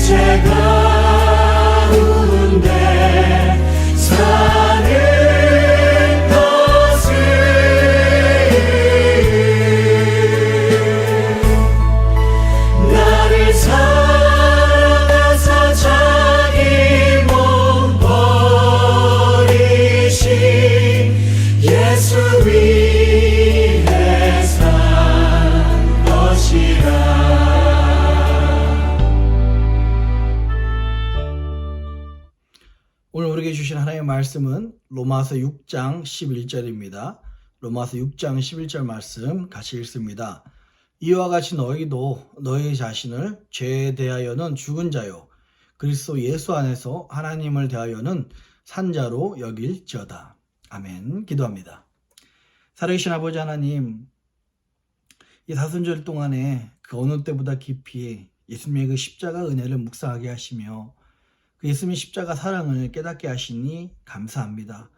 제 가운데 사는 것을 나를 사랑하사 자기 몸 버리신 예수 위해 산 것이라. 오늘 우리에게 주신 하나님의 말씀은 로마서 6장 11절입니다. 로마서 6장 11절 말씀 같이 읽습니다. 이와 같이 너희도 너희 자신을 죄에 대하여는 죽은 자요 그리스도 예수 안에서 하나님을 대하여는 산 자로 여길지어다. 아멘. 기도합니다. 살아계신 아버지 하나님, 이 사순절 동안에 그 어느 때보다 깊이 예수님의 그 십자가 은혜를 묵상하게 하시며 그 예수님의 십자가 사랑을 깨닫게 하시니 감사합니다.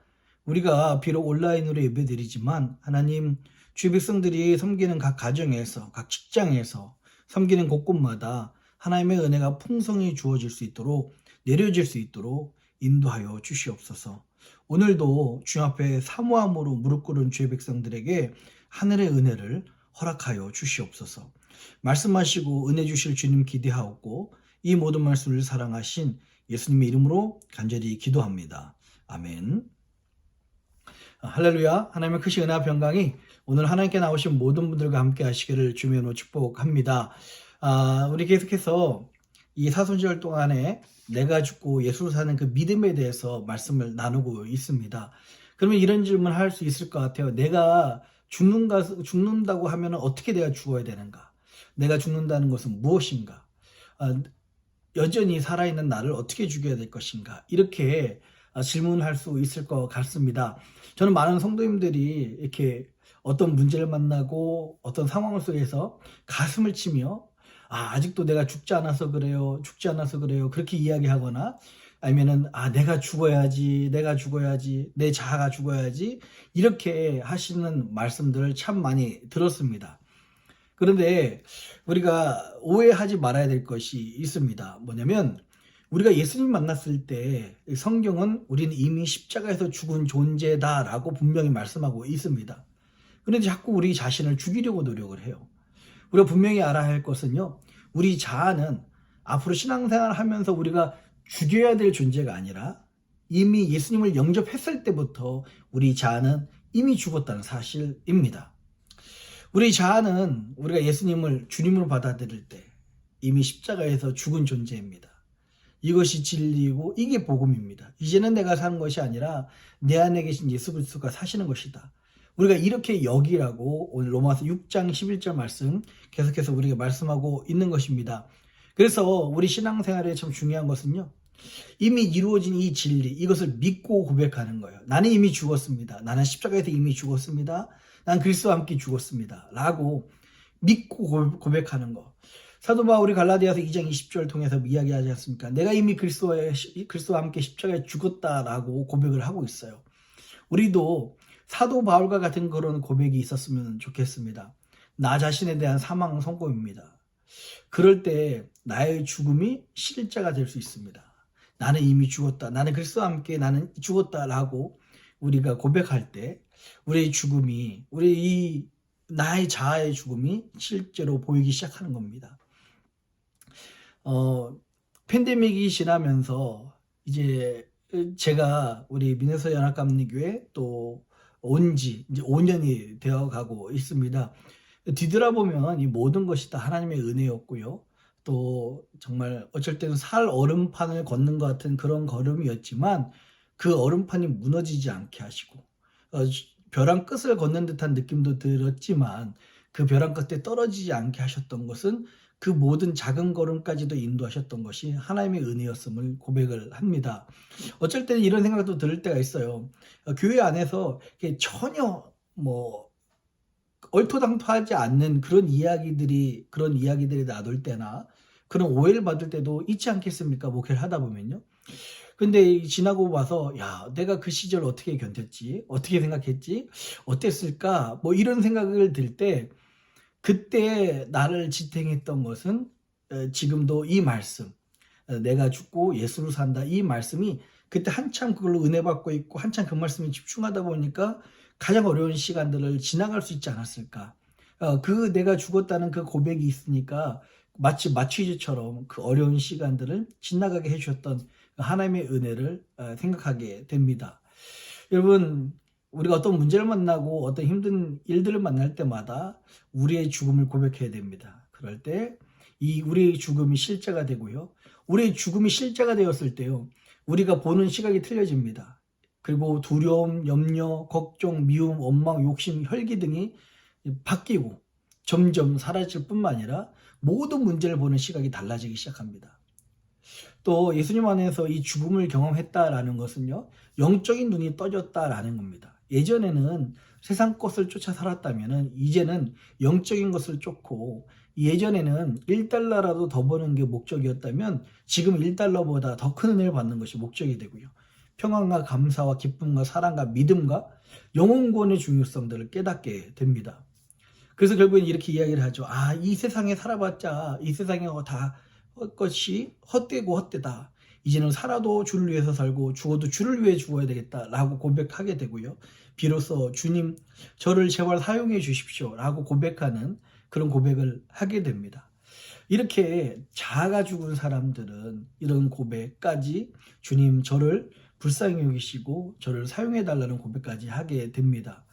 우리가 비록 온라인으로 예배드리지만 하나님, 주의 백성들이 섬기는 각 가정에서, 각 직장에서 섬기는 곳곳마다 하나님의 은혜가 풍성히 주어질 수 있도록, 내려질 수 있도록 인도하여 주시옵소서. 오늘도 주님 앞에 사모함으로 무릎 꿇은 주의 백성들에게 하늘의 은혜를 허락하여 주시옵소서. 말씀하시고 은혜 주실 주님 기대하옵고 이 모든 말씀을 사랑하신 예수님의 이름으로 간절히 기도합니다. 아멘. 할렐루야. 하나님의 크신 은혜와 평강이 오늘 하나님께 나오신 모든 분들과 함께 하시기를 주님으로 축복합니다. 우리 계속해서 이 사순절 동안에 내가 죽고 예수를 사는 그 믿음에 대해서 말씀을 나누고 있습니다. 그러면 이런 질문을 할 수 있을 것 같아요. 내가 죽는다고 하면 어떻게 내가 죽어야 되는가? 내가 죽는다는 것은 무엇인가? 여전히 살아있는 나를 어떻게 죽여야 될 것인가? 이렇게 질문할 수 있을 것 같습니다. 저는 많은 성도님들이 이렇게 어떤 문제를 만나고 어떤 상황 속에서 가슴을 치며 아직도 내가 죽지 않아서 그래요. 그렇게 이야기하거나 아니면은 내가 죽어야지. 내 자아가 죽어야지. 이렇게 하시는 말씀들을 참 많이 들었습니다. 그런데 우리가 오해하지 말아야 될 것이 있습니다. 뭐냐면 우리가 예수님 만났을 때 성경은 우리는 이미 십자가에서 죽은 존재다라고 분명히 말씀하고 있습니다. 그런데 자꾸 우리 자신을 죽이려고 노력을 해요. 우리가 분명히 알아야 할 것은요, 우리 자아는 앞으로 신앙생활을 하면서 우리가 죽여야 될 존재가 아니라 이미 예수님을 영접했을 때부터 우리 자아는 이미 죽었다는 사실입니다. 우리 자아는 우리가 예수님을 주님으로 받아들일 때 이미 십자가에서 죽은 존재입니다. 이것이 진리이고 이게 복음입니다. 이제는 내가 사는 것이 아니라 내 안에 계신 예수 그리스도가 사시는 것이다. 우리가 이렇게 여기라고 오늘 로마서 6장 11절 말씀 계속해서 우리가 말씀하고 있는 것입니다. 그래서 우리 신앙생활에 참 중요한 것은요, 이미 이루어진 이 진리, 이것을 믿고 고백하는 거예요. 나는 이미 죽었습니다. 나는 십자가에서 이미 죽었습니다. 난 그리스도와 함께 죽었습니다. 라고 믿고 고백하는 거. 사도 바울이 갈라디아서 2장 20절 통해서 이야기하지 않습니까? 내가 이미 그리스도와 함께 십자가에 죽었다라고 고백을 하고 있어요. 우리도 사도 바울과 같은 그런 고백이 있었으면 좋겠습니다. 나 자신에 대한 사망 선고입니다. 그럴 때 나의 죽음이 실제가 될 수 있습니다. 나는 이미 죽었다. 나는 그리스도와 함께 나는 죽었다라고 우리가 고백할 때 우리의 죽음이, 나의 자아의 죽음이 실제로 보이기 시작하는 겁니다. 팬데믹이 지나면서 이제 제가 우리 미네소타 연합감리교회 또 온지 이제 5년이 되어 가고 있습니다. 뒤돌아보면 이 모든 것이 다 하나님의 은혜였고요. 또 정말 어쩔 때는 살 얼음판을 걷는 것 같은 그런 걸음이었지만 그 얼음판이 무너지지 않게 하시고 벼랑 끝을 걷는 듯한 느낌도 들었지만 그 벼랑 끝에 떨어지지 않게 하셨던 것은 그 모든 작은 걸음까지도 인도하셨던 것이 하나님의 은혜였음을 고백을 합니다. 어쩔 때는 이런 생각도 들 때가 있어요. 교회 안에서 전혀 얼토당토하지 않는 그런 이야기들이 나돌 때나 그런 오해를 받을 때도 있지 않겠습니까? 목회를 하다 보면요. 근데 지나고 봐서 내가 그 시절 어떻게 견뎠지? 어떻게 생각했지? 어땠을까? 이런 생각을 들 때 그때 나를 지탱했던 것은 지금도 이 말씀, 내가 죽고 예수로 산다. 이 말씀이 그때 한참 그걸로 은혜 받고 있고 한참 그 말씀에 집중하다 보니까 가장 어려운 시간들을 지나갈 수 있지 않았을까. 그 내가 죽었다는 그 고백이 있으니까 마치 마취제처럼 그 어려운 시간들을 지나가게 해주셨던 하나님의 은혜를 생각하게 됩니다. 여러분, 우리가 어떤 문제를 만나고 어떤 힘든 일들을 만날 때마다 우리의 죽음을 고백해야 됩니다. 그럴 때 이 우리의 죽음이 실제가 되고요. 우리의 죽음이 실제가 되었을 때요. 우리가 보는 시각이 틀려집니다. 그리고 두려움, 염려, 걱정, 미움, 원망, 욕심, 혈기 등이 바뀌고 점점 사라질 뿐만 아니라 모든 문제를 보는 시각이 달라지기 시작합니다. 또 예수님 안에서 이 죽음을 경험했다라는 것은요, 영적인 눈이 떠졌다라는 겁니다. 예전에는 세상 것을 쫓아 살았다면 이제는 영적인 것을 쫓고, 예전에는 1달러라도 더 버는 게 목적이었다면 지금 1달러보다 더 큰 은혜를 받는 것이 목적이 되고요. 평안과 감사와 기쁨과 사랑과 믿음과 영혼구원의 중요성들을 깨닫게 됩니다. 그래서 결국엔 이렇게 이야기를 하죠. 이 세상에 살아봤자 이 세상에 다 것이 헛되고 헛되다. 이제는 살아도 주를 위해서 살고 죽어도 주를 위해 죽어야 되겠다라고 고백하게 되고요. 비로소 주님 저를 제발 사용해 주십시오 라고 고백하는 그런 고백을 하게 됩니다. 이렇게 자아가 죽은 사람들은 이런 고백까지 주님 저를 불쌍히 여기시고 저를 사용해 달라는 고백까지 하게 됩니다.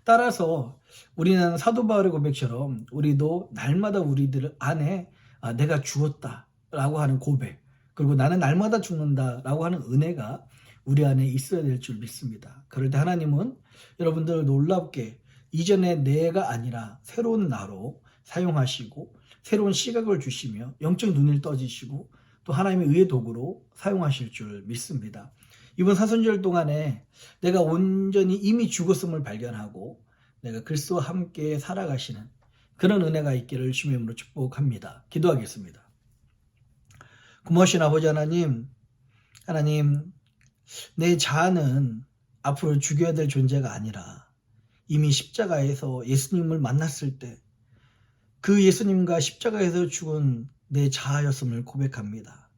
따라서 우리는 사도 바울의 고백처럼 우리도 날마다 우리들 안에 내가 죽었다 라고 하는 고백, 그리고 나는 날마다 죽는다 라고 하는 은혜가 우리 안에 있어야 될 줄 믿습니다. 그럴 때 하나님은 여러분들을 놀랍게 이전의 내가 아니라 새로운 나로 사용하시고 새로운 시각을 주시며 영적 눈을 떠지시고 또 하나님의 의의 도구로 사용하실 줄 믿습니다. 이번 사순절 동안에 내가 온전히 이미 죽었음을 발견하고 내가 그리스도와 함께 살아가시는 그런 은혜가 있기를 주님의 이름으로 축복합니다. 기도하겠습니다. 고마우신 아버지 하나님, 내 자아는 앞으로 죽여야 될 존재가 아니라 이미 십자가에서 예수님을 만났을 때 그 예수님과 십자가에서 죽은 내 자아였음을 고백합니다.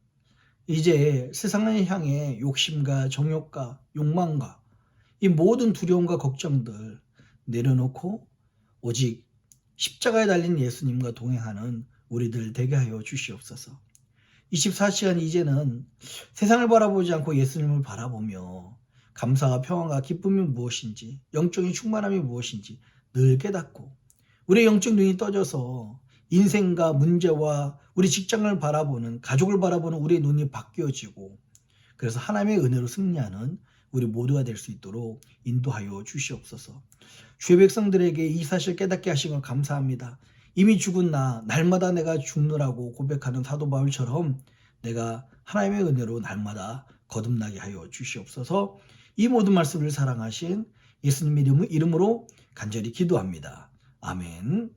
이제 세상을 향해 욕심과 정욕과 욕망과 이 모든 두려움과 걱정들 내려놓고 오직 십자가에 달린 예수님과 동행하는 우리들 되게 하여 주시옵소서. 24시간 이제는 세상을 바라보지 않고 예수님을 바라보며 감사와 평안과 기쁨이 무엇인지, 영적인 충만함이 무엇인지 늘 깨닫고 우리의 영적 눈이 떠져서 인생과 문제와 우리 직장을 바라보는, 가족을 바라보는 우리의 눈이 바뀌어지고 그래서 하나님의 은혜로 승리하는 우리 모두가 될 수 있도록 인도하여 주시옵소서. 주의 백성들에게 이 사실 깨닫게 하신 걸 감사합니다. 이미 죽은 날마다 내가 죽느라고 고백하는 사도 바울처럼 내가 하나님의 은혜로 날마다 거듭나게 하여 주시옵소서. 이 모든 말씀을 사랑하신 예수님의 이름으로 간절히 기도합니다. 아멘.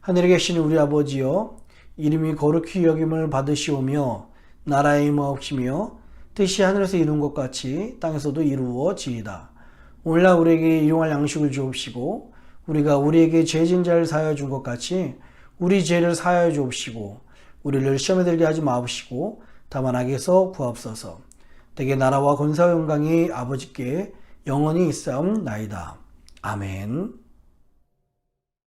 하늘에 계신 우리 아버지여, 이름이 거룩히 여김을 받으시오며 나라의 임하옵시며 뜻이 하늘에서 이룬 것 같이 땅에서도 이루어지이다. 오늘날 우리에게 일용할 양식을 주옵시고 우리가 우리에게 죄진 자를 사하여 준 것 같이 우리 죄를 사하여 주옵시고 우리를 시험에 들게 하지 마옵시고 다만 악에서 구하옵소서. 대개 나라와 권세와 영광이 아버지께 영원히 있사옵나이다. 아멘.